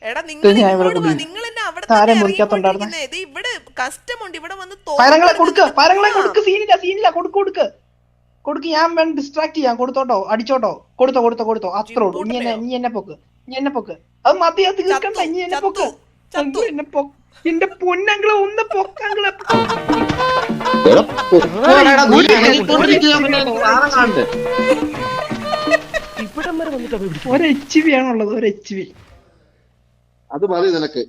എടാ നിങ്ങൾ ഞാൻ ഇവിടെ ഇങ്ങോട്ട് വാ, കൂടി നിങ്ങൾ എന്നെ അവിടെ തന്നെ താരം മുറിക്കത്തുണ്ടായിരുന്നെ. ഇറങ്ങിക്കൊണ്ടിരിക്കുന്നേ. ഇത് ഇവിടെ കസ്റ്റം ഉണ്ട്, ഇവിടെ വന്ന് പരങ്ങളെ കൊടുക്ക്, തോക്കെടുത്തിട്ട് പരങ്ങളെ പോവാം. കൊടുക്ക്, സീനില്ല സീനില്ല, കൊടുക്ക്. ഞാൻ വേണം ഡിസ്ട്രാക്ട് ചെയ്യാം. കൊടുത്തോട്ടോ, അടിച്ചോട്ടോ, കൊടുത്തോ, അത്രേ ഉള്ളൂ. ജിംബൂട്ടനെയോ? നീ എന്നെ പൊക്ക്. അത് മതി, അത് തീർക്കണ്ട. ചത്തു നീ എന്നെ ചത്തു പൊക്ക്. ചത്തു. എന്റെ പൊന്നങ്ങളെ ഒന്ന് പൊക്കങ്ങളെ. ഒരു HP ആണുള്ളത്, ഒരു HP. അത് മതി നിനക്ക്.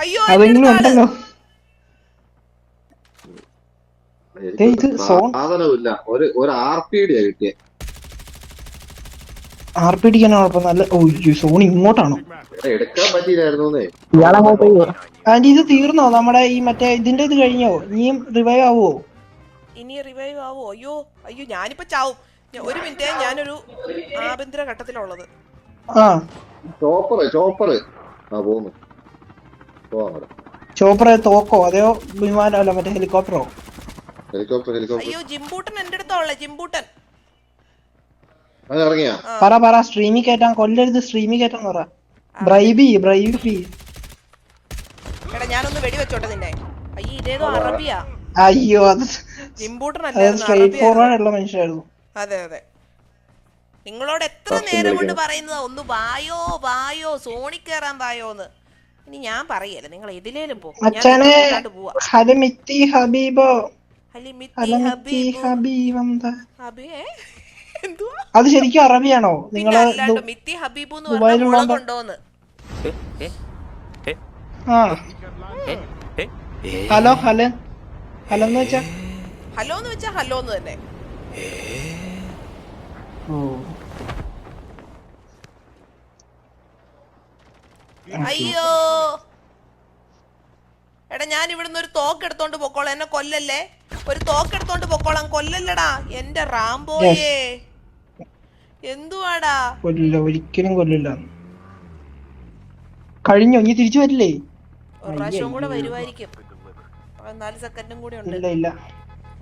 അയ്യോ അതെങ്കിലും ഉണ്ടല്ലോ. ഇത് സാധനമില്ല, ഒരു RPD കിട്ടിയ. RPD നല്ല. സോണി ഇങ്ങോട്ടാണോ എടുക്കാൻ പറ്റിയില്ലായിരുന്നു. ആന്റി? ഇത് തീർന്നോ നമ്മുടെ ഈ മറ്റേ ഇതിന്റെ ഇത് കഴിഞ്ഞോ? ഇനിയും റിവൈവ് ആവോ? ഇനി റിവൈവ് ആവോ? അയ്യോ ഞാനിപ്പോ ചാവും. ഒരു മിനിറ്റ്, ഞാനൊരു ആഭ്യന്തര ഘട്ടത്തിലുള്ളത്. ചോപ്പർ പോന്നു. ചോപ്പറെ തോക്കോ അതെയോ വിമാനോ? അല്ല മറ്റേ ഹെലികോപ്റ്ററോ? ഹെലികോപ്റ്റർ. അയ്യോ ജിംബൂട്ടൻ എന്റെ അടുത്തുള്ള ജിംബൂട്ടൻ. പറ സ്ട്രീമിൽ കയറ്റാൻ. കൊല്ലരുത്, സ്ട്രീമിൽ കയറ്റാൻ പറ. ബ്രൈബി. എടാ ഞാനൊന്ന് വെടിവെച്ചോട്ടെ നിന്നെ. അയ്യോ ഇതേതോ അറബിയാ. അയ്യോ അത് ജിംബൂട്ടൻ സ്ട്രേറ്റ് ഫോർവേഡ് ഉള്ള മനുഷ്യരായിരുന്നു. അതെ. നിങ്ങളോട് എത്ര നേരം കൊണ്ട് പറയുന്നതാ ഒന്ന് വായോ സോണി കേറാൻ വായോന്ന്. ഇനി ഞാൻ പറയല്ലേ, നിങ്ങൾ ഇതിലേലും പോ. അത് ശരിക്കും അറബിയാണോ? നിങ്ങള് മിത്തി ഹബീബു എന്ന് പറഞ്ഞ മുളകുണ്ടോന്ന്. ഹലോ എന്ന് വെച്ചാ ഹലോ എന്ന് തന്നെ. അയ്യോ എടാ ഞാൻ ഇവിടുന്ന് ഒരു തോക്ക് എടുത്തോണ്ട് പൊക്കോളാം, എന്നെ കൊല്ലല്ലേ. ഒരു തോക്ക് എടുത്തോണ്ട് പൊക്കോളാം, കൊല്ലല്ലടാ എന്റെ റാംബോയെ. എന്തുവാടാ? കൊല്ലില്ല, ഒരിക്കലും കൊല്ലില്ല. കഴിഞ്ഞോ? ഇനി തിരിച്ചു വരില്ലേ? ഒരു പ്രാവശ്യം കൂടെ വരുമായിരിക്കും. 4 സെക്കൻഡും കൂടെ ഉണ്ട്. ഇല്ല